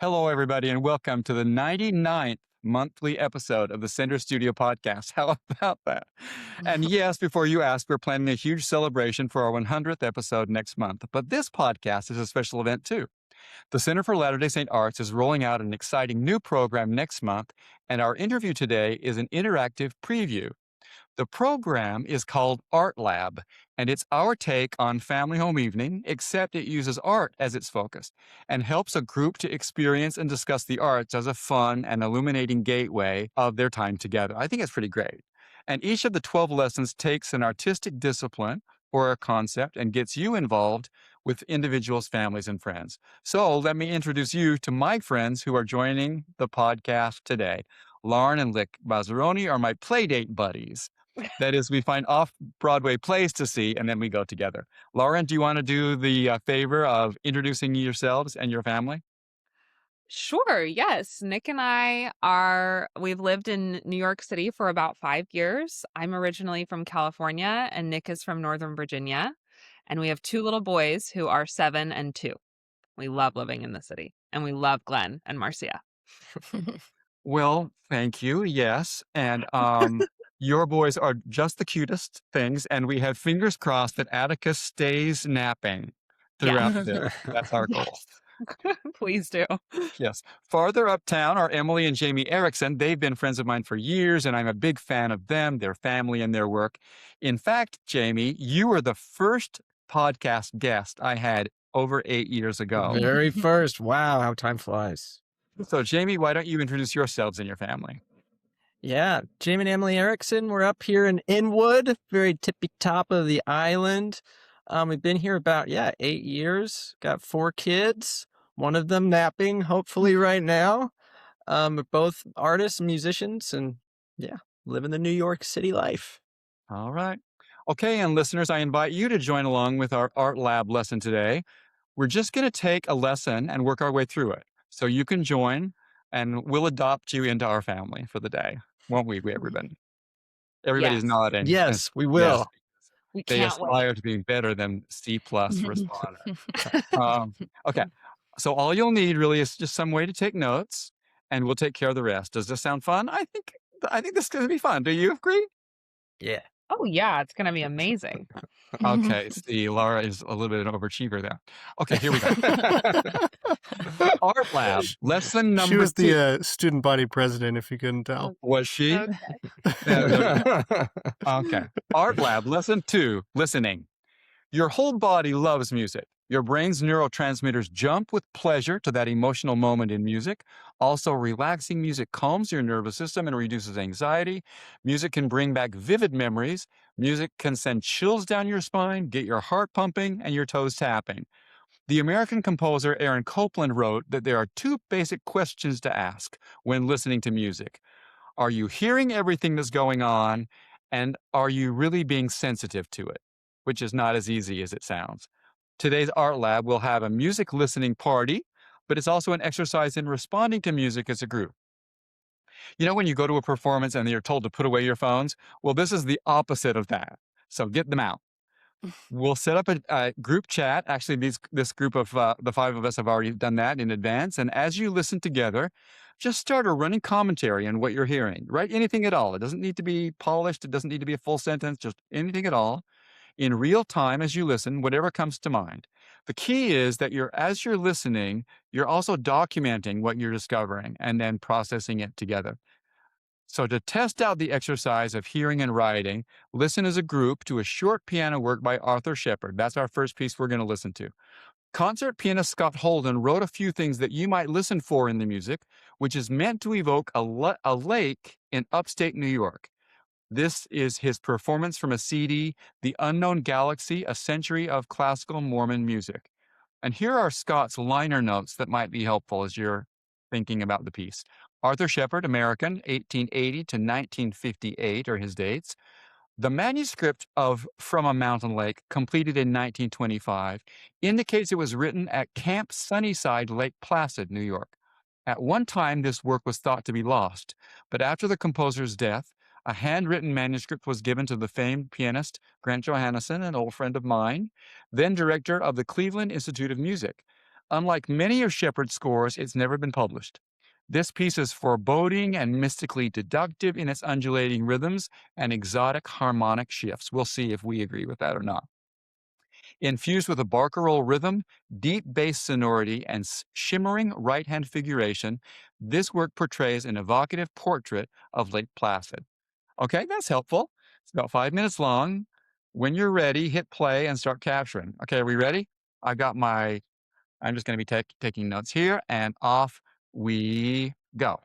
Hello, everybody, and welcome to the 99th monthly episode of the Center Studio podcast. How about that? And yes, before you ask, we're planning a huge celebration for our 100th episode next month. But this podcast is a special event, too. The Center for Latter-day Saint Arts is rolling out an exciting new program next month, and our interview today is an interactive preview. The program is called Art Lab, and it's our take on family home evening, except it uses art as its focus and helps a group to experience and discuss the arts as a fun and illuminating gateway of their time together. I think it's pretty great. And each of the 12 lessons takes an artistic discipline or a concept and gets you involved with individuals, families, and friends. So let me introduce you to my friends who are joining the podcast today. Lauren and Lick Bazzarone are my playdate buddies. That is, we find off-Broadway plays to see, and then we go together. Lauren, do you want to do the favor of introducing yourselves and your family? Sure, yes. Nick and we've lived in New York City for about 5 years. I'm originally from California, and Nick is from Northern Virginia. And we have two little boys who are 7 and 2. We love living in the city, and we love Glenn and Marcia. Well, thank you. Yes. And your boys are just the cutest things, and we have fingers crossed that Atticus stays napping throughout this. That's our goal. Please do. Yes. Farther uptown are Emily and Jamie Erekson. They've been friends of mine for years, and I'm a big fan of them, their family, and their work. In fact, Jamie, you were the first podcast guest I had over 8 years ago. Very first. Wow, how time flies. So, Jamie, why don't you introduce yourselves and your family? Yeah, Jamie and Emily Erekson. We're up here in Inwood, very tippy top of the island. We've been here about 8 years. Got 4 kids. One of them napping, hopefully right now. We're both artists and musicians, and living the New York City life. All right. Okay, and listeners, I invite you to join along with our Art Lab lesson today. We're just going to take a lesson and work our way through it. So you can join, and we'll adopt you into our family for the day, won't we, everybody? Everybody's Yes. nodding. Yes, we will. Yes. We They can't wait. aspire to being better than C+ responder. Okay. So all you'll need really is just some way to take notes, and we'll take care of the rest. Does this sound fun? I think this is going to be fun. Do you agree? Yeah. Oh, yeah, it's going to be amazing. Okay. See, Laura is a little bit of an overachiever there. Okay, here we go. Art Lab, lesson number 2. She was the student body president, if you couldn't tell. Was she? Okay. Art Lab, lesson 2, listening. Your whole body loves music. Your brain's neurotransmitters jump with pleasure to that emotional moment in music. Also, relaxing music calms your nervous system and reduces anxiety. Music can bring back vivid memories. Music can send chills down your spine, get your heart pumping, and your toes tapping. The American composer Aaron Copland wrote that there are 2 basic questions to ask when listening to music. Are you hearing everything that's going on? And are you really being sensitive to it? Which is not as easy as it sounds. Today's Art Lab will have a music listening party, but it's also an exercise in responding to music as a group. You know, when you go to a performance and you're told to put away your phones? Well, this is the opposite of that. So get them out. We'll set up a group chat. Actually, this group of the 5 of us have already done that in advance. And as you listen together, just start a running commentary on what you're hearing. Write anything at all. It doesn't need to be polished. It doesn't need to be a full sentence, just anything at all. In real time as you listen, whatever comes to mind. The key is that as you're listening, you're also documenting what you're discovering and then processing it together. So to test out the exercise of hearing and writing, listen as a group to a short piano work by Arthur Shepard. That's our first piece we're going to listen to. Concert pianist Scott Holden wrote a few things that you might listen for in the music, which is meant to evoke a lake in upstate New York. This is his performance from a CD, The Unknown Galaxy, A Century of Classical Mormon Music. And here are Scott's liner notes that might be helpful as you're thinking about the piece. Arthur Shepard, American, 1880 to 1958 are his dates. The manuscript of From a Mountain Lake, completed in 1925, indicates it was written at Camp Sunnyside, Lake Placid, New York. At one time, this work was thought to be lost, but after the composer's death, a handwritten manuscript was given to the famed pianist Grant Johannesson, an old friend of mine, then director of the Cleveland Institute of Music. Unlike many of Shepard's scores, it's never been published. This piece is foreboding and mystically deductive in its undulating rhythms and exotic harmonic shifts. We'll see if we agree with that or not. Infused with a barcarolle rhythm, deep bass sonority, and shimmering right-hand figuration, this work portrays an evocative portrait of Lake Placid. Okay, that's helpful. It's about 5 minutes long. When you're ready, hit play and start capturing. Okay, are we ready? I'm just going to be taking notes here, and off we go.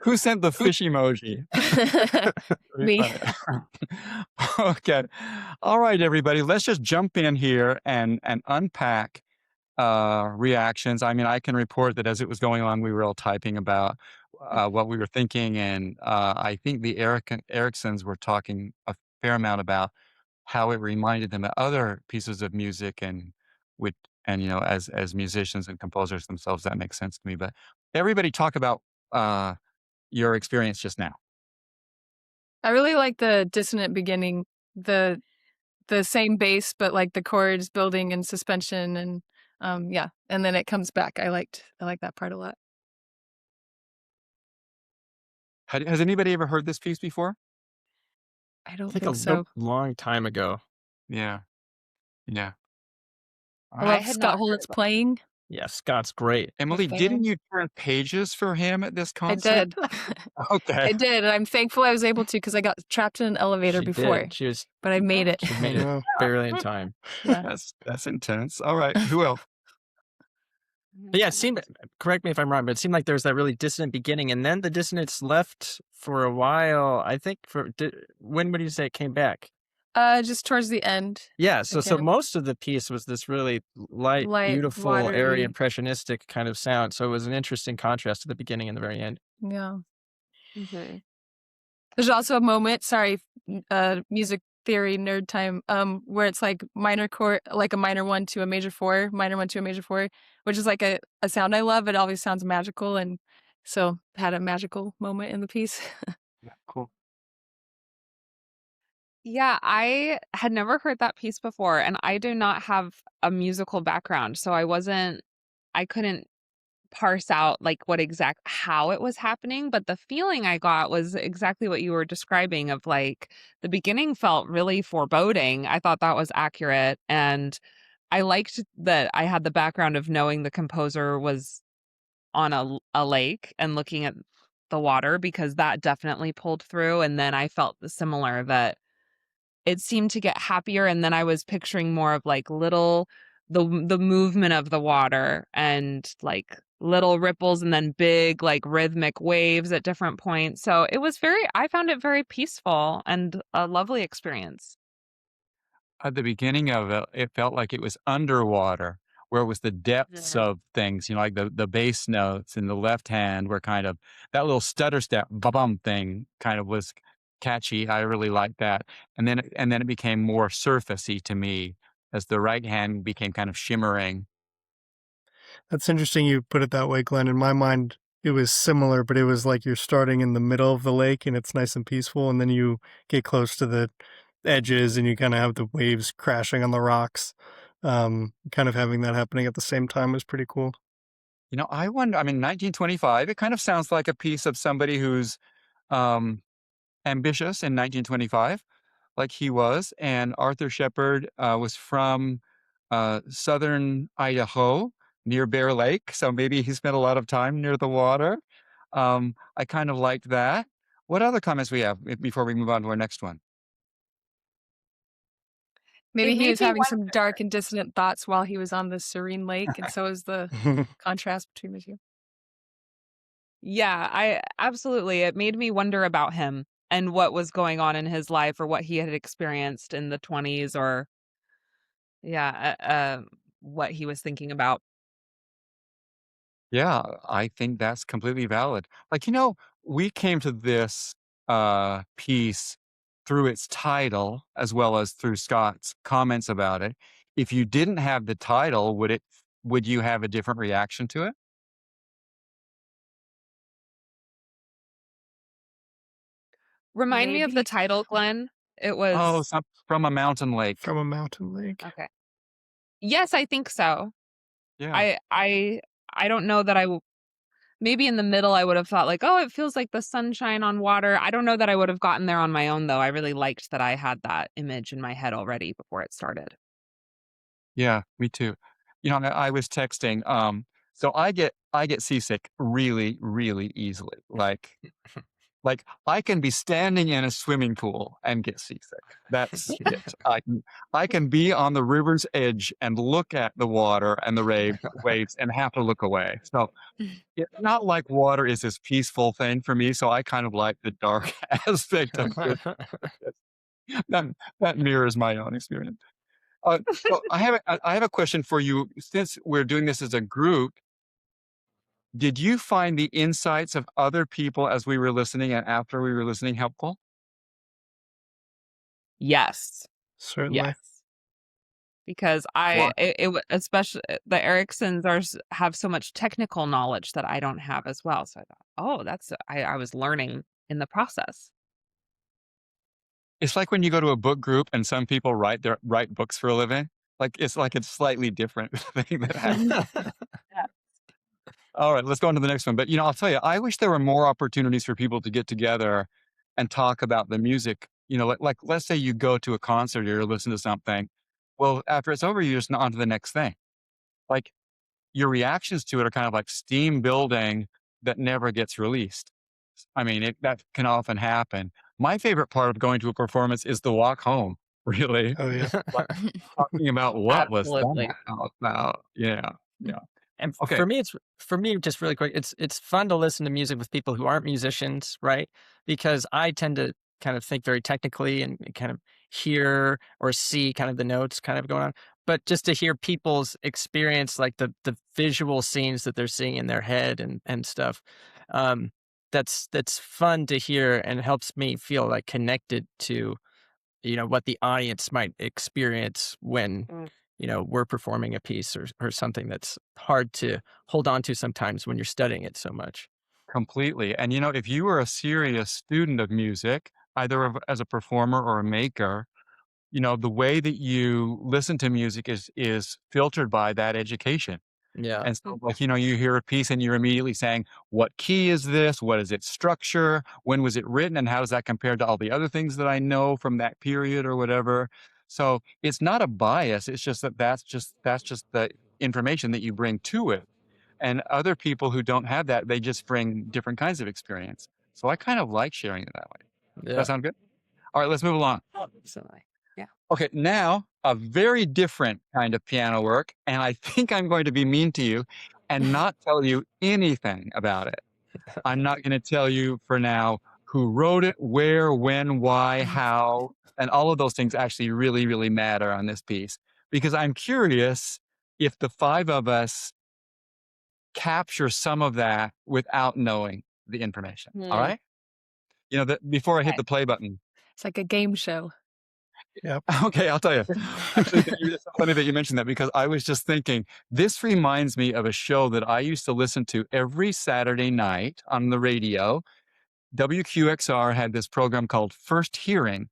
Who sent the fish emoji? Very Me. funny. Okay. All right, everybody. Let's just jump in here and unpack reactions. I mean, I can report that as it was going on, we were all typing about what we were thinking, and I think the Ereksons were talking a fair amount about how it reminded them of other pieces of music, and with and as musicians and composers themselves, that makes sense to me. But everybody talk about uh, your experience just now. I really like the dissonant beginning, the same bass, but like the chords building and suspension, and yeah, and then it comes back. I like that part a lot. Has anybody ever heard this piece before? I don't think think a so. long time ago. Yeah, yeah. All I right. love had Scott not heard Holden's it before. playing. Yeah, Scott's great. Emily, didn't you turn pages for him at this I concert? did. Okay. I did, and I'm thankful I was able to because I got trapped in an elevator She before, did. She but I made it. made it Yeah. barely in time. Yeah. That's intense. All right. Who else? But yeah, it seemed, correct me if I'm wrong, but it seemed like there was that really dissonant beginning, and then the dissonance left for a while. I think when would you say it came back? Just towards the end. Yeah, so can't- most of the piece was this really light, Light, beautiful, watery. airy, impressionistic kind of sound. So it was an interesting contrast to the beginning and the very end. Yeah. Mhm. There's also a moment, sorry, music theory nerd time, where it's like minor chord, like a minor 1 to a major 4, minor 1 to a major 4, which is like a sound I love. It always sounds magical, and so had a magical moment in the piece. Yeah, cool. Yeah, I had never heard that piece before, and I do not have a musical background, so I couldn't parse out like how it was happening, but the feeling I got was exactly what you were describing of like the beginning felt really foreboding. I thought that was accurate, and I liked that I had the background of knowing the composer was on a lake and looking at the water, because that definitely pulled through, and then I felt similar that it seemed to get happier, and then I was picturing more of like the movement of the water and like little ripples and then big like rhythmic waves at different points. So I found it very peaceful and a lovely experience. At the beginning of it, it felt like it was underwater, where it was the depths Yeah. of things, like the bass notes in the left hand were kind of that little stutter step, ba-bum thing kind of was catchy. I really liked that. And then it became more surfacey to me as the right hand became kind of shimmering. That's interesting you put it that way, Glenn. In my mind, it was similar, but it was like you're starting in the middle of the lake and it's nice and peaceful, and then you get close to the edges and you kind of have the waves crashing on the rocks. Kind of having that happening at the same time was pretty cool. I wonder, 1925, it kind of sounds like a piece of somebody who's um, ambitious in 1925, like he was. And Arthur Shepard was from southern Idaho near Bear Lake. So maybe he spent a lot of time near the water. I kind of liked that. What other comments we have before we move on to our next one? Maybe It he made was me having some wonder. dark and dissonant thoughts while he was on the serene lake, and so is the contrast between the two. Yeah, I absolutely. It made me wonder about him and what was going on in his life or what he had experienced in the 20s, or yeah, what he was thinking about. Yeah, I think that's completely valid. We came to this piece through its title as well as through Scott's comments about it. If you didn't have the title, would you have a different reaction to it? Remind me of the Maybe. title, Glenn. It Oh, was from a mountain lake. From a mountain lake. okay. Yes, I think so. Yeah. I don't know that maybe in the middle I would have thought like, oh, it feels like the sunshine on water. I don't know that I would have gotten there on my own though. I really liked that I had that image in my head already before it started. Yeah, me too. I was texting. So I get seasick really, really easily. Like Like, I can be standing in a swimming pool and get seasick. That's it. I can be on the river's edge and look at the water and the waves and have to look away. So it's not like water is this peaceful thing for me. So I kind of like the dark aspect of it. That, that mirrors my own experience. So I have a question for you. Since we're doing this as a group, did you find the insights of other people as we were listening and after we were listening helpful? Yes. Certainly. Yes. Because Why? especially the Ereksons have so much technical knowledge that I don't have as well. So I thought, oh, I was learning in the process. It's like when you go to a book group and some people write books for a living. It's slightly different thing that happens. Yeah. All right, let's go on to the next one. But I'll tell you, I wish there were more opportunities for people to get together and talk about the music. Like let's say you go to a concert or you listen to something. Well, after it's over, you're just on to the next thing. Like your reactions to it are kind of like steam building that never gets released. I mean, that can often happen. My favorite part of going to a performance is the walk home, really. Oh yeah. Like talking about what was Absolutely. that all about. Yeah. Yeah. And Okay. for me, just really quick, it's fun to listen to music with people who aren't musicians, right? Because I tend to kind of think very technically and kind of hear or see kind of the notes kind of going on. But just to hear people's experience, like the visual scenes that they're seeing in their head and stuff, that's fun to hear and helps me feel like connected to what the audience might experience when we're performing a piece or something that's hard to hold on to sometimes when you're studying it so much. Completely. And if you were a serious student of music, either as a performer or a maker, the way that you listen to music is filtered by that education. Yeah. And so, like, you hear a piece and you're immediately saying, what key is this? What is its structure? When was it written? And how does that compare to all the other things that I know from that period or whatever? So it's not a bias. It's just that's just the information that you bring to it. And other people who don't have that, they just bring different kinds of experience. So I kind of like sharing it that way. Does Yeah. that sound good? All right, let's move along. Absolutely. Yeah. Okay, now a very different kind of piano work, and I think I'm going to be mean to you and not tell you anything about it. I'm not going to tell you for now who wrote it, where, when, why, how, and all of those things actually really, really matter on this piece because I'm curious if the five of us capture some of that without knowing the information. All right? Before I hit Okay. the play button. It's like a game show. Yep. Okay, I'll tell you. Actually, it's so funny that you mentioned that because I was just thinking, this reminds me of a show that I used to listen to every Saturday night on the radio. WQXR had this program called First Hearing.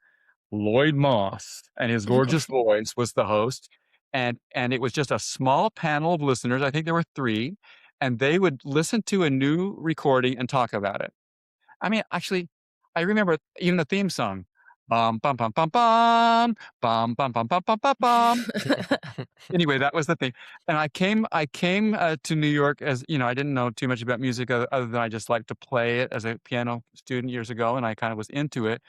Lloyd Moss and his gorgeous voice was the host. And it was just a small panel of listeners. I think there were 3. And they would listen to a new recording and talk about it. I mean, actually, I remember even the theme song. Bum, bum, bum, bum, bum, bum, bum, bum, bum, bum, bum, bum. Anyway, that was the thing. And I came to New York as, I didn't know too much about music other than I just liked to play it as a piano student years ago. And I kind of was into it.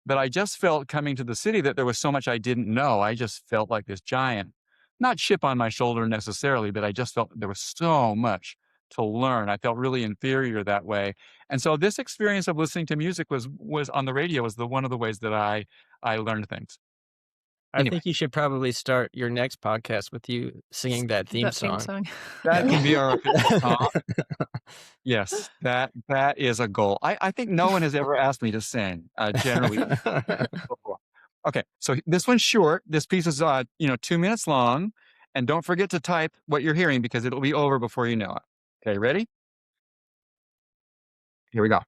But I just felt coming to the city that there was so much I didn't know. I just felt like this giant, not chip on my shoulder necessarily, but I just felt there was so much to learn. I felt really inferior that way. And so this experience of listening to music was on the radio was one of the ways that I learned things. I Anyway. think you should probably start your next podcast with you singing that theme song. That can be our official song. Yes, that is a goal. I think no one has ever asked me to sing, generally before. Okay, so this one's short. This piece is 2 minutes long, and don't forget to type what you're hearing because it'll be over before you know it. Okay, ready? Here we go.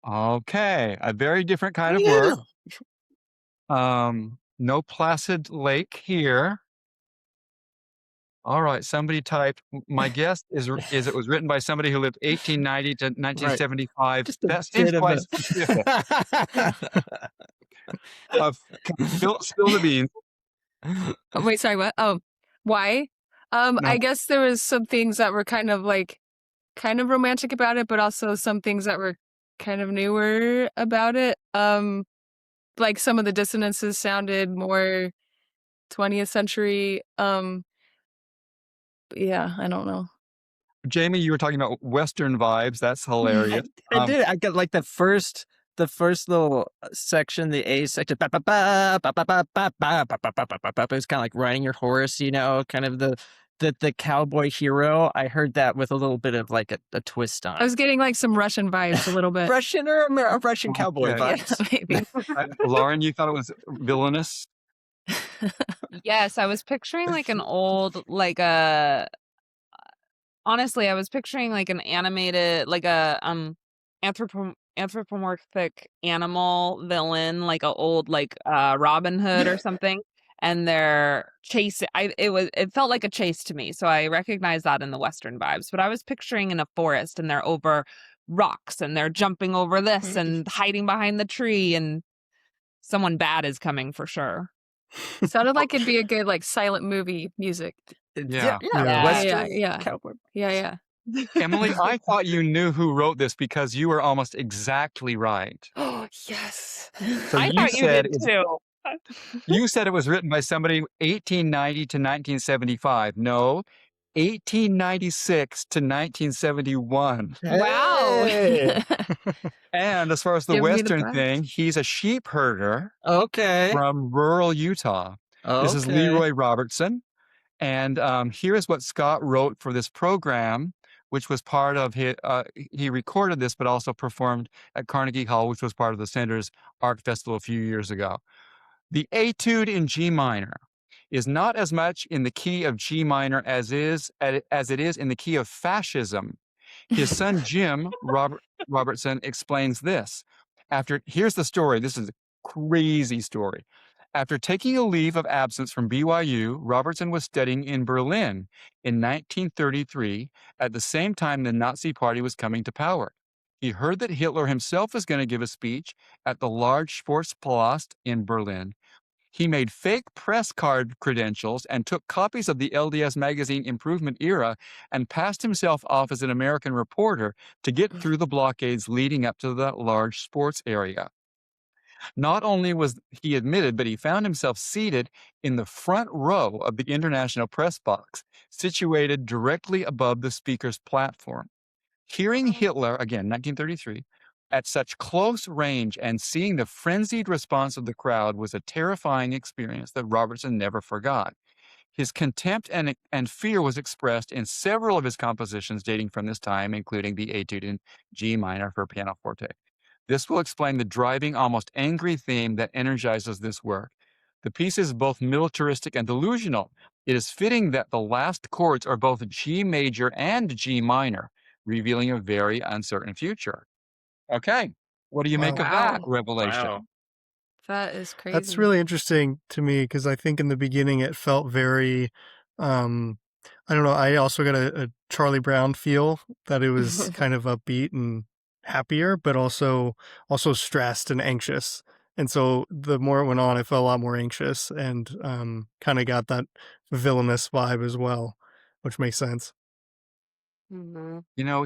Okay, a very different kind of work. No placid lake here. All right, somebody typed. My guess is it was written by somebody who lived 1890 to 1975. Just a That seems bit of quite a. specific. Spill the beans. Oh, wait, sorry, what? Oh, why? No. I guess there was some things that were kind of romantic about it, but also some things that were kind of newer about it. Like some of the dissonances sounded more 20th century. Yeah, I don't know. Jamie, you were talking about Western vibes. That's hilarious. I did. I got like the first little section, the A section. Ba, ba, ba, ba, ba, ba, ba, ba, ba, ba, ba, ba, ba. It was kind of like riding your horse, kind of the cowboy hero. I heard that with a little bit of like a twist on I was getting like some Russian vibes a little bit. Russian or Russian cowboy Okay. vibes. Yeah, maybe. Lauren, you thought it was villainous? Yes, I was picturing like an old, honestly, I was picturing like an animated, like a anthropomorphic animal villain, like a old Robin Hood or something, and they're chasing. It felt like a chase to me, so I recognized that in the Western vibes. But I was picturing in a forest, and they're over rocks, and they're jumping over this and hiding behind the tree, and someone bad is coming for sure. Sounded like it'd be a good like silent movie music. Yeah. Western Yeah. cowboy. Yeah. Emily, I thought you knew who wrote this because you were almost exactly right. Oh, yes. So I thought you did too. You said it was written by somebody 1890 to 1975. No, 1896 to 1971. Wow. Hey. And as far as the Give me the Western props. thing, he's a sheep herder Okay. from rural Utah. This is Leroy Robertson. And here is what Scott wrote for this program, which was part of his, he recorded this, but also performed at Carnegie Hall, which was part of the Center's Art Festival a few years ago. The etude in G minor is not as much in the key of G minor as it is in the key of fascism. His son, Jim Robertson, explains this. Here's the story. This is a crazy story. After taking a leave of absence from BYU, Robertson was studying in Berlin in 1933 at the same time the Nazi Party was coming to power. He heard that Hitler himself was going to give a speech at the large Sportspalast in Berlin. He made fake press card credentials and took copies of the LDS magazine Improvement Era and passed himself off as an American reporter to get through the blockades leading up to the large sports area. Not only was he admitted, but he found himself seated in the front row of the International Press Box, situated directly above the speaker's platform. Hearing Hitler, again, 1933, at such close range and seeing the frenzied response of the crowd was a terrifying experience that Robertson never forgot. His contempt and fear was expressed in several of his compositions dating from this time, including the Etude in G minor for pianoforte. This will explain the driving, almost angry theme that energizes this work. The piece is both militaristic and delusional. It is fitting that the last chords are both G major and G minor, revealing a very uncertain future. Okay, what do you make of that revelation? Wow. That is crazy. That's really interesting to me because I think in the beginning it felt very, I don't know. I also got a Charlie Brown feel that it was kind of upbeat and happier, but also stressed and anxious. And so the more it went on, I felt a lot more anxious and kind of got that villainous vibe as well, which makes sense. Mhm. You know,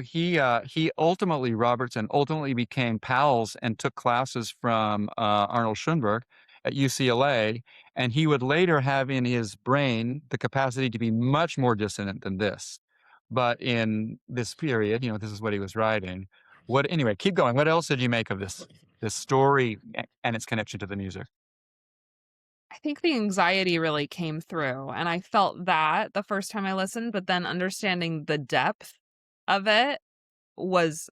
Robertson ultimately became pals and took classes from Arnold Schoenberg at UCLA, and he would later have in his brain the capacity to be much more dissonant than this. But in this period, this is what he was writing. Anyway, keep going. What else did you make of this story and its connection to the music? I think the anxiety really came through, and I felt that the first time I listened, but then understanding the depth of it was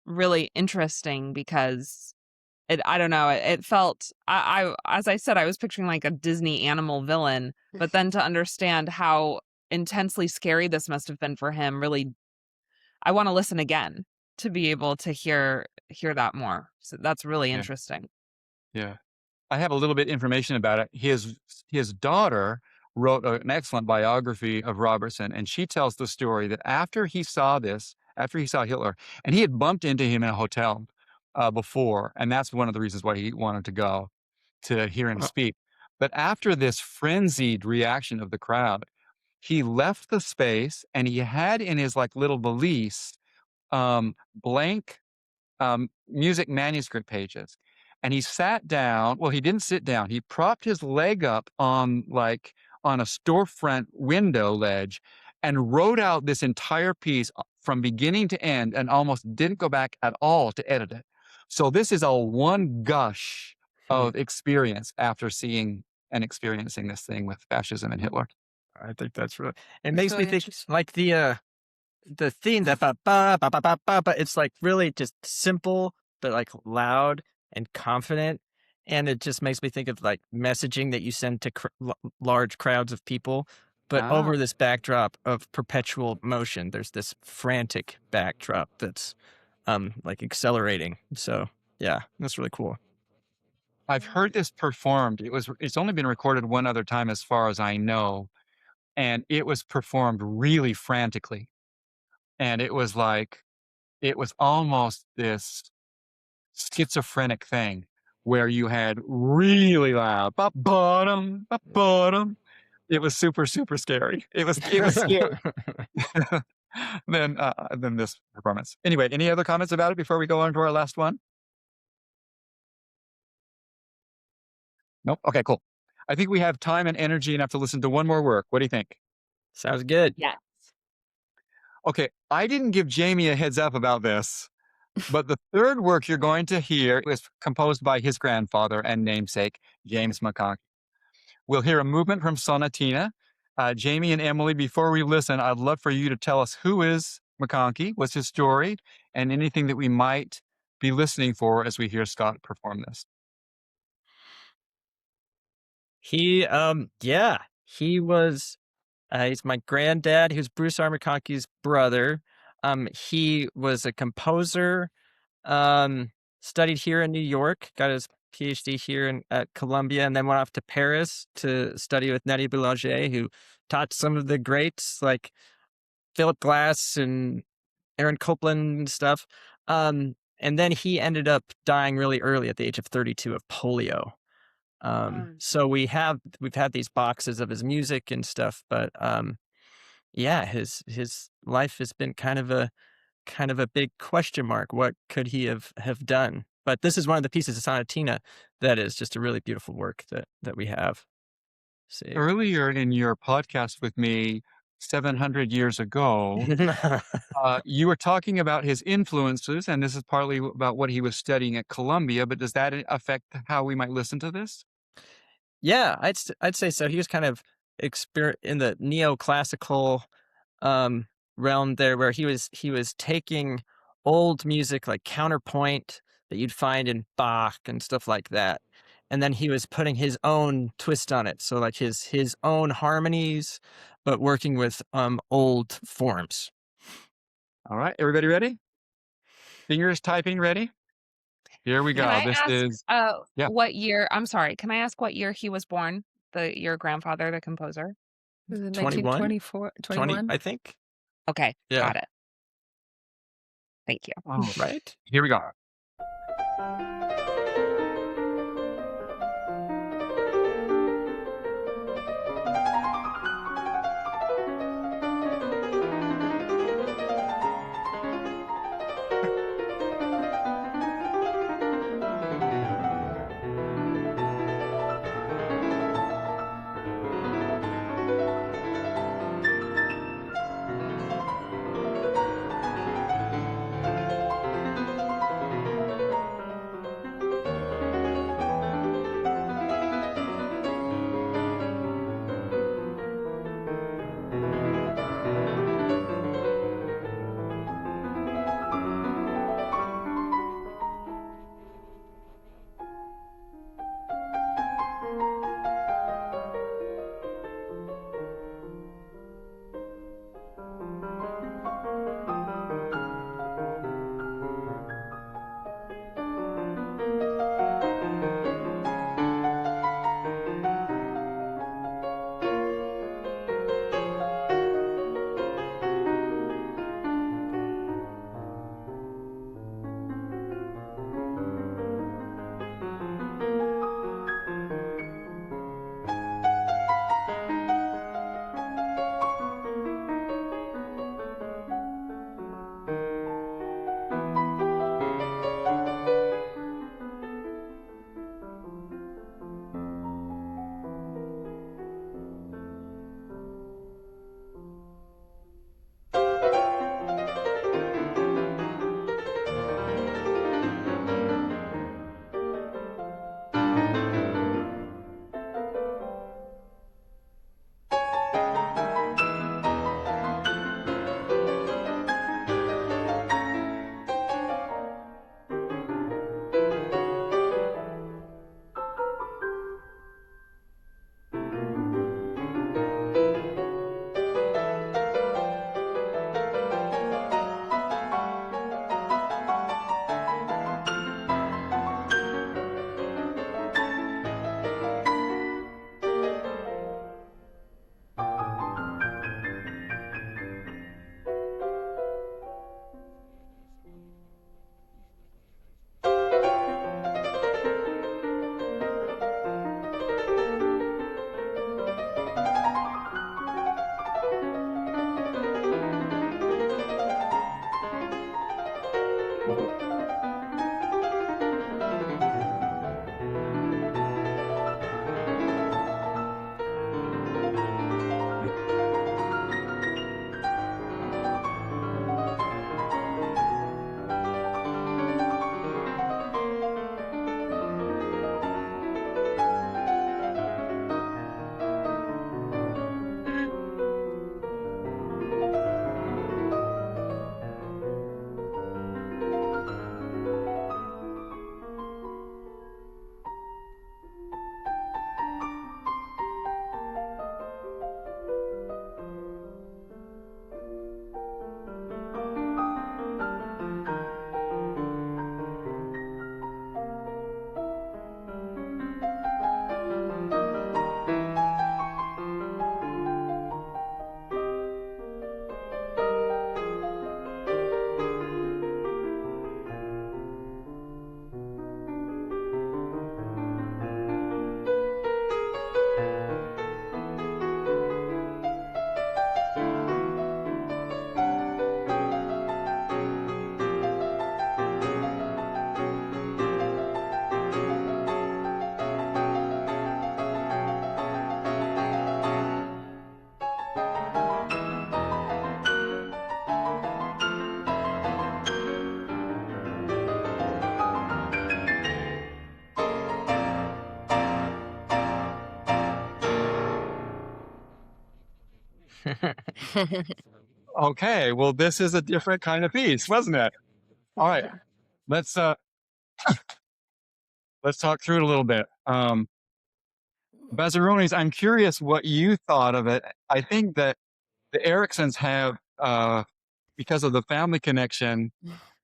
really interesting because I don't know, it felt I as I said, I was picturing like a Disney animal villain, but then to understand how intensely scary this must have been for him, really I want to listen again. to be able to hear that more. So that's really Yeah. interesting. Yeah. I have a little bit information about it. His daughter wrote an excellent biography of Robertson, and she tells the story that after he saw Hitler, and he had bumped into him in a hotel before, and that's one of the reasons why he wanted to go to hear him Uh, speak. But after this frenzied reaction of the crowd, he left the space, and he had in his like little valise blank music manuscript pages. And he sat down. Well, he didn't sit down. He propped his leg up on on a storefront window ledge and wrote out this entire piece from beginning to end and almost didn't go back at all to edit it. So this is a one gush hmm. of experience after seeing and experiencing this thing with fascism and Hitler. I think that's really. It That's makes really me think interesting. like the theme that ba ba ba ba ba ba, but it's like really just simple but like loud and confident, and it just makes me think of like messaging that you send to large crowds of people, but Ah. over this backdrop of perpetual motion. There's this frantic backdrop that's like accelerating. So yeah, that's really cool. I've heard this performed. It's only been recorded one other time as far as I know, and it was performed really frantically. And it was almost this schizophrenic thing where you had really loud bottom bottom. It was super super scary. It was scary. Than this performance. Anyway, any other comments about it before we go on to our last one? Nope. Okay, cool. I think we have time and energy enough to listen to one more work. What do you think? Sounds good. Yes. Okay, I didn't give Jamie a heads up about this, but the third work you're going to hear was composed by his grandfather and namesake, James McConkey. We'll hear a movement from Sonatina. Jamie and Emily, before we listen, I'd love for you to tell us who is McConkey, what's his story, and anything that we might be listening for as we hear Scott perform this. He was he's my granddad. He was Bruce R. McConkey's brother. He was a composer, studied here in New York, got his PhD here at Columbia, and then went off to Paris to study with Nettie Boulanger, who taught some of the greats like Philip Glass and Aaron Copland and stuff. And then he ended up dying really early at the age of 32 of polio. So we've had these boxes of his music and stuff, but yeah, his life has been kind of a big question mark. What could he have done? But this is one of the pieces of Sonatina that is just a really beautiful work that we have saved. Earlier in your podcast with me, 700 years ago, you were talking about his influences, and this is partly about what he was studying at Columbia, but does that affect how we might listen to this? Yeah, I'd say so. He was kind of in the neoclassical realm there, where he was taking old music like counterpoint that you'd find in Bach and stuff like that, and then he was putting his own twist on it. So like his own harmonies, but working with old forms. All right, everybody ready? Fingers typing ready? Here we go. Can I This ask is, yeah. what year? I'm sorry. Can I ask what year he was born? Your grandfather, the composer. Was it 21? 1924, 20, 21? I think. Okay, Yeah. got it. Thank you. Oh, Right. here we go. Okay, well, this is a different kind of piece, wasn't it? All right, let's uh let's talk through it a little bit. Bazzarones, I'm curious what you thought of it. I think that the Eriksons have, because of the family connection,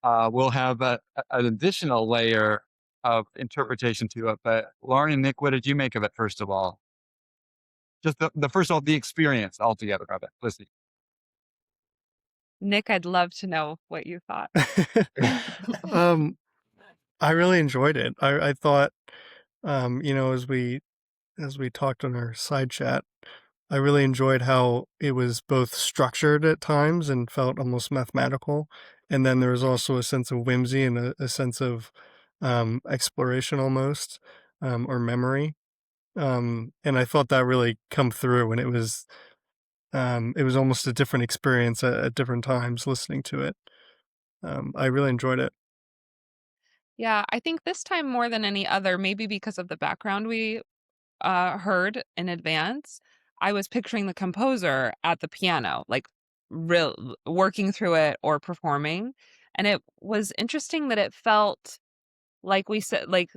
will have an additional layer of interpretation to it. But Lauren and Nick, what did you make of it? First of all, just the first of all, the experience altogether of it. Listen, Nick, I'd love to know what you thought. I really enjoyed it. I thought, as we talked on our side chat, I really enjoyed how it was both structured at times and felt almost mathematical, and then there was also a sense of whimsy and a sense of exploration almost, or memory. And I felt that really come through, and it was almost a different experience at different times listening to it. I really enjoyed it. Yeah, I think this time more than any other, maybe because of the background we heard in advance, I was picturing the composer at the piano, like real working through it or performing. And it was interesting that it felt like we said, like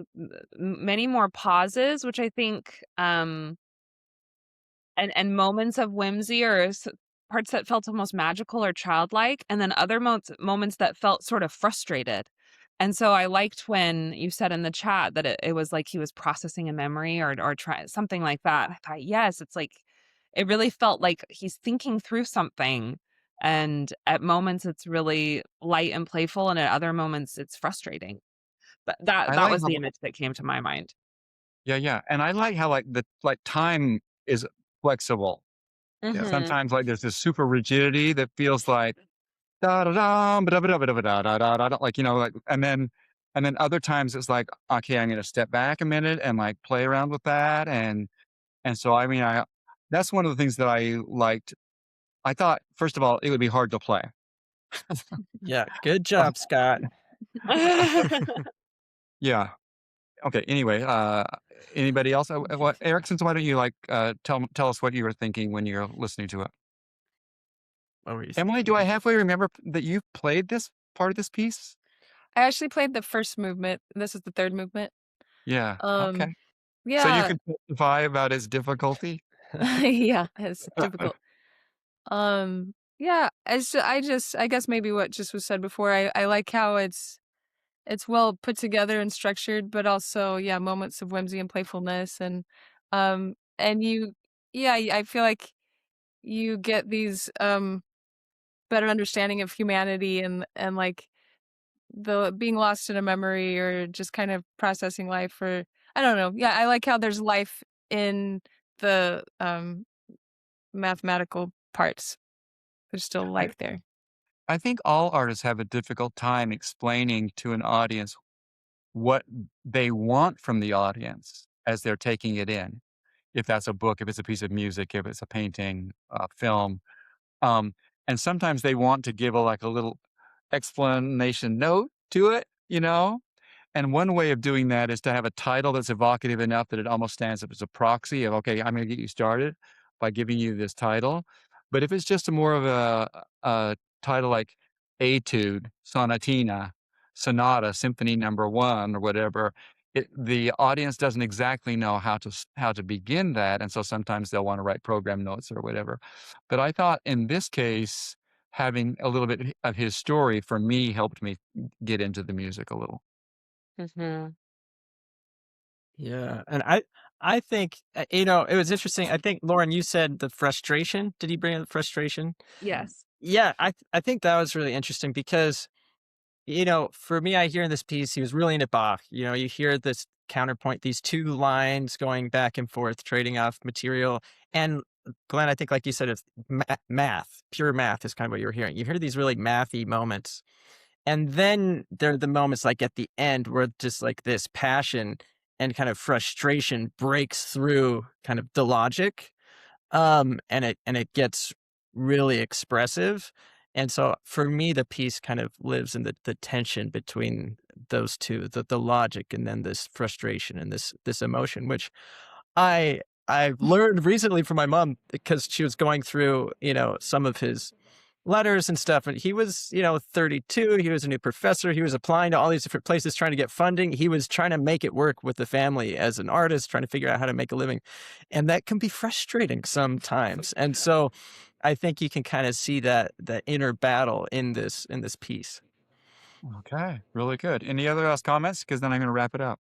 many more pauses, which I think and moments of whimsy or parts that felt almost magical or childlike, and then other moments that felt sort of frustrated. And so I liked when you said in the chat that it was like he was processing a memory or try something like that. I thought, yes, it's like it really felt like he's thinking through something. And at moments it's really light and playful, and at other moments it's frustrating. But that I that like was how, the image that came to my mind. yeah, yeah, and I like how like time is flexible. Yeah. Mhm. Sometimes like there's this super rigidity that feels like da da da ba da ba da ba da ba da da da da da, like like, and then other times it's like, okay, I'm gonna step back a minute and like play around with that, and so I mean I that's one of the things that I liked. I thought first of all it would be hard to play. Yeah, good job, Scott. Yeah. Okay. Anyway, anybody else? What Erickson? Why don't you like tell us what you were thinking when you're listening to it? What were you Emily, do I halfway remember that you played this part of this piece? I actually played the first movement. This is the third movement. Yeah. Um, Okay. So you yeah, can testify about its difficulty. yeah, it's difficult. Yeah, I guess maybe what just was said before. I like how it's well put together and structured, but also yeah, moments of whimsy and playfulness, and you, yeah, I feel like you get these better understanding of humanity and like the being lost in a memory or just kind of processing life or I don't know. Yeah, I like how there's life in the mathematical parts. There's still I, life there. I think all artists have a difficult time explaining to an audience what they want from the audience as they're taking it in. If that's a book, if it's a piece of music, if it's a painting, film. Um, and sometimes they want to give a little explanation note to it. And one way of doing that is to have a title that's evocative enough that it almost stands up as a proxy of, okay, I'm going to get you started by giving you this title. But if it's just a more of a title like Etude, Sonatina, Sonata, Symphony Number One, or whatever, the audience doesn't exactly know how to begin that, and so sometimes they'll want to write program notes or whatever. But I thought in this case, having a little bit of his story for me helped me get into the music a little. Mhm. Yeah, and I think it was interesting. I think Lauren, you said the frustration. Did he bring up the frustration? Yes. Yeah, I think that was really interesting because for me, I hear in this piece he was really into Bach. You hear this counterpoint, these two lines going back and forth, trading off material. And Glenn, I think, like you said, it's math, pure math is kind of what you're hearing. You hear these really mathy moments. And then there are the moments like at the end where just like this passion and kind of frustration breaks through kind of the logic. And it gets really expressive. And so for me, the piece kind of lives in the tension between those two, the logic and then this frustration and this emotion, which I I've learned recently from my mom because she was going through, some of his letters and stuff. And he was, 32. He was a new professor. He was applying to all these different places trying to get funding. He was trying to make it work with the family as an artist, trying to figure out how to make a living. And that can be frustrating sometimes. And so I think you can kind of see that inner battle in this piece. Okay, really good. Any other last comments? Because then I'm going to wrap it up.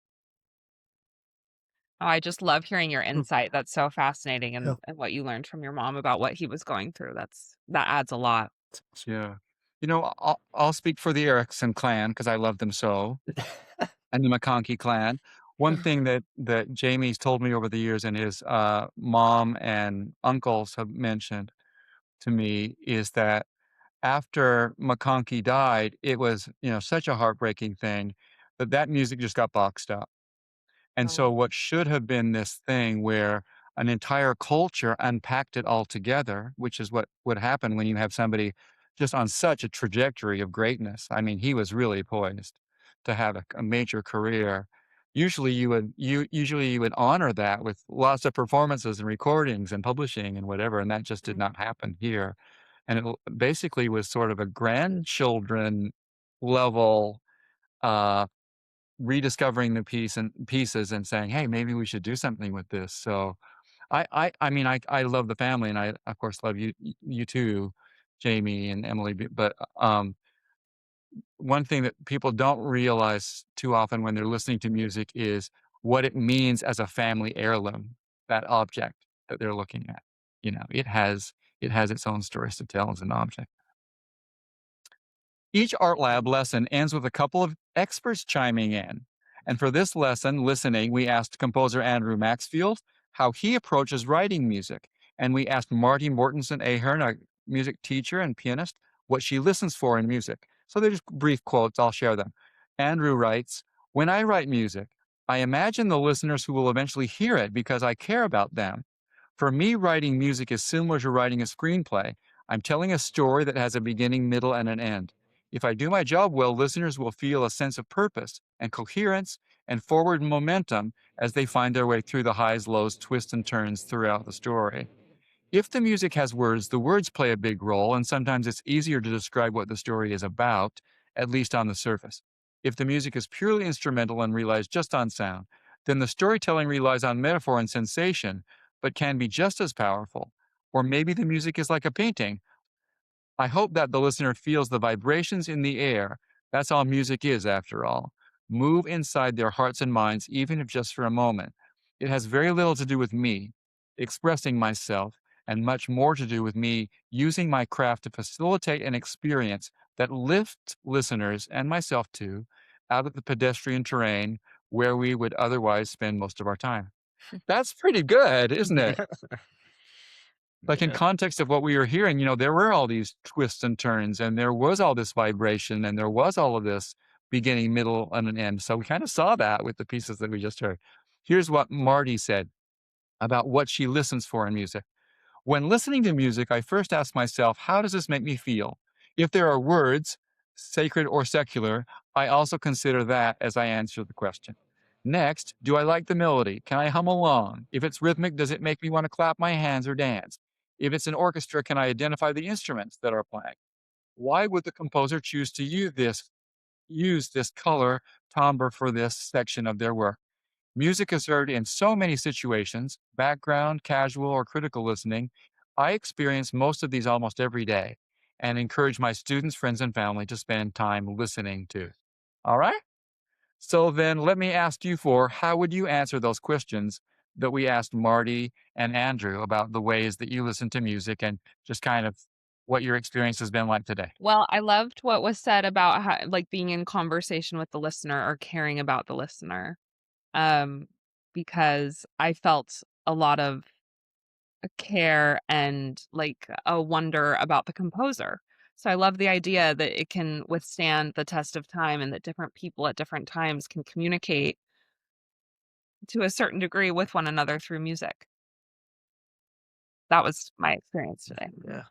Oh, I just love hearing your Mm. insight. That's so fascinating, Yeah. and what you learned from your mom about what he was going through. That adds a lot. Yeah. I'll speak for the Erekson clan because I love them so, and the McConkey clan. One thing that Jamie's told me over the years, and his mom and uncles have mentioned to me, is that after McConkey died, it was such a heartbreaking thing that music just got boxed up. And so what should have been this thing where an entire culture unpacked it all together, which is what would happen when you have somebody just on such a trajectory of greatness. I mean, he was really poised to have a major career. Usually you would honor that with lots of performances and recordings and publishing and whatever, and that just did not happen here. And basically was sort of a grandchildren level uh rediscovering the pieces and saying, "Hey, maybe we should do something with this." So I mean, I love the family, and I of course love you too, Jamie and Emily. But one thing that people don't realize too often when they're listening to music is what it means as a family heirloom. That object that they're looking at, it has its own stories to tell as an object. Each art lab lesson ends with a couple of experts chiming in. And for this lesson, listening, we asked composer Andrew Maxfield how he approaches writing music. And we asked Marty Mortensen Ahern, a music teacher and pianist, what she listens for in music. So they're just brief quotes, I'll share them. Andrew writes, "When I write music, I imagine the listeners who will eventually hear it because I care about them. For me, writing music is similar to writing a screenplay. I'm telling a story that has a beginning, middle, and an end. If I do my job well, listeners will feel a sense of purpose and coherence and forward momentum as they find their way through the highs, lows, twists, and turns throughout the story. If the music has words, the words play a big role, and sometimes it's easier to describe what the story is about, at least on the surface. If the music is purely instrumental and relies just on sound, then the storytelling relies on metaphor and sensation, but can be just as powerful. Or maybe the music is like a painting. I hope that the listener feels the vibrations in the air. That's all music is, after all. Move inside their hearts and minds, even if just for a moment. It has very little to do with me expressing myself, and much more to do with me using my craft to facilitate an experience that lifts listeners and myself too out of the pedestrian terrain where we would otherwise spend most of our time." That's pretty good, isn't it? Like in Yeah. context of what we were hearing, there were all these twists and turns, and there was all this vibration, and there was all of this beginning, middle, and an end. So we kind of saw that with the pieces that we just heard. Here's what Marty said about what she listens for in music. "When listening to music, I first ask myself, how does this make me feel? If there are words, sacred or secular, I also consider that as I answer the question. Next, do I like the melody? Can I hum along? If it's rhythmic, does it make me want to clap my hands or dance? If it's an orchestra, can I identify the instruments that are playing? Why would the composer choose to use this color timbre for this section of their work? Music is heard in so many situations, background, casual, or critical listening. I experience most of these almost every day and encourage my students, friends, and family to spend time listening to." All right? So then let me ask you how would you answer those questions that we asked Marty and Andrew about the ways that you listen to music and just kind of what your experience has been like today? Well, I loved what was said about how, like, being in conversation with the listener or caring about the listener. Um, because I felt a lot of care and, like, a wonder about the composer. So I love the idea that it can withstand the test of time and that different people at different times can communicate to a certain degree with one another through music. That was my experience today. Yeah.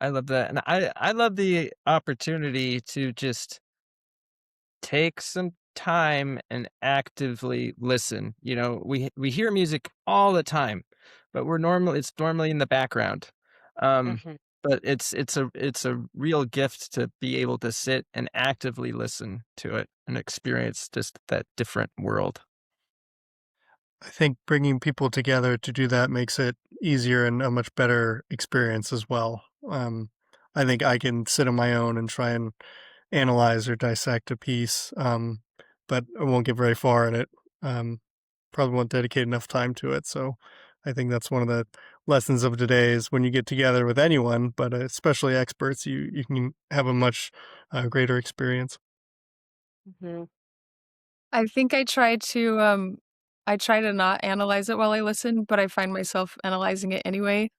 I love that. And I love the opportunity to just take some time and actively listen. You know, we hear music all the time, but it's normally in the background. Um, Mhm. but it's a real gift to be able to sit and actively listen to it and experience just that different world. I think bringing people together to do that makes it easier and a much better experience as well. I think I can sit on my own and try and analyze or dissect a piece, but I won't get very far in it. Um, Probably won't dedicate enough time to it. So I think that's one of the lessons of today is when you get together with anyone, but especially experts, you can have a much greater experience. Mhm. I think I try to not analyze it while I listen, but I find myself analyzing it anyway.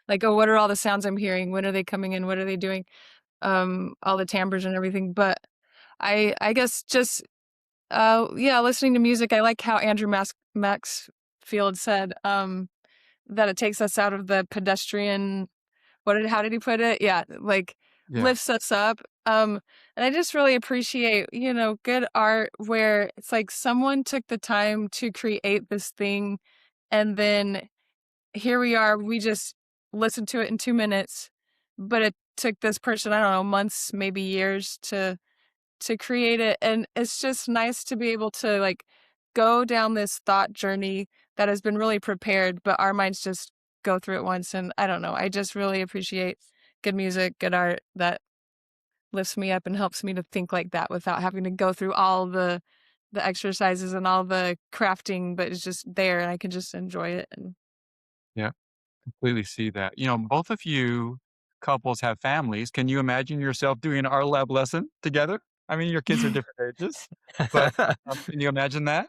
Like, oh, what are all the sounds I'm hearing? When are they coming in? What are they doing? All the timbres and everything. But I guess just yeah, listening to music, I like how Andrew Maxfield said that it takes us out of the pedestrian how did he put it? Yeah, like Yeah. lifts us up. And I just really appreciate, good art where it's like someone took the time to create this thing and then here we are, we just listened to it in 2 minutes, but it took this person, I don't know, months, maybe years to create it. And it's just nice to be able to like go down this thought journey that has been really prepared, but our minds just go through it once. And I don't know, I just really appreciate good music, good art that lifts me up and helps me to think like that without having to go through all the exercises and all the crafting, but it's just there and I can just enjoy it. And Yeah. Completely see that. Both of you couples have families. Can you imagine yourself doing an art lab lesson together? I mean, your kids are different ages, but can you imagine that?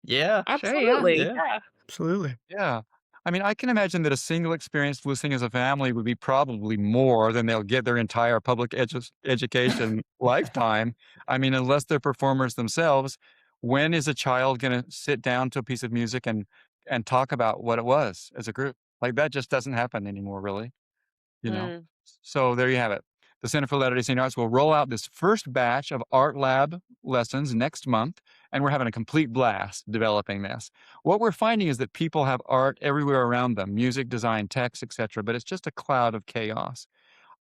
Yeah, sure, yeah. Absolutely. yeah. Yeah. Absolutely. Yeah. I mean, I can imagine that a single experience listening as a family would be probably more than they'll get their entire public education lifetime. I mean, unless they're performers themselves, when is a child going to sit down to a piece of music and talk about what it was as a group? Like that just doesn't happen anymore, really. you know? Mm. So there you have it. The Center for Latter-day Saint Arts will roll out this first batch of art lab lessons next month, and we're having a complete blast developing this. What we're finding is that people have art everywhere around them, music, design, text, etc., but it's just a cloud of chaos.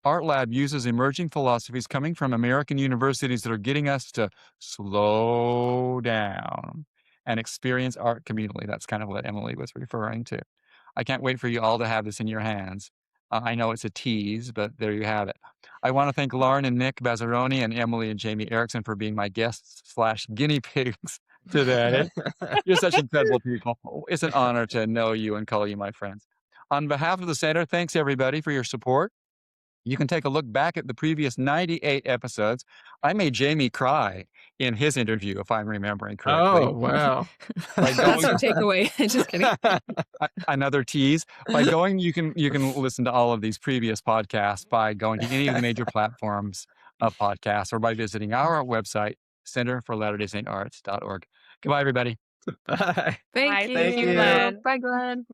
Art Lab uses emerging philosophies coming from American universities that are getting us to slow down and experience art communally. That's kind of what Emily was referring to. I can't wait for you all to have this in your hands. I know it's a tease, but there you have it. I want to thank Lauren and Nick Bazzarone and Emily and Jamie Erekson for being my guests / guinea pigs today. You're such incredible people. It's an honor to know you and call you my friends. On behalf of the center, thanks everybody for your support. You can take a look back at the previous 98 episodes. I made Jamie cry in his interview, if I'm remembering correctly. Oh, wow. By That's going your takeaway. Just kidding. another tease. By going, you can listen to all of these previous podcasts by going to any of the major platforms of podcasts or by visiting our website, centerforlatterdaysaintarts.org. Goodbye, everybody. Bye. Thank Bye. you. Thank you, you. Glenn. Bye, Glenn.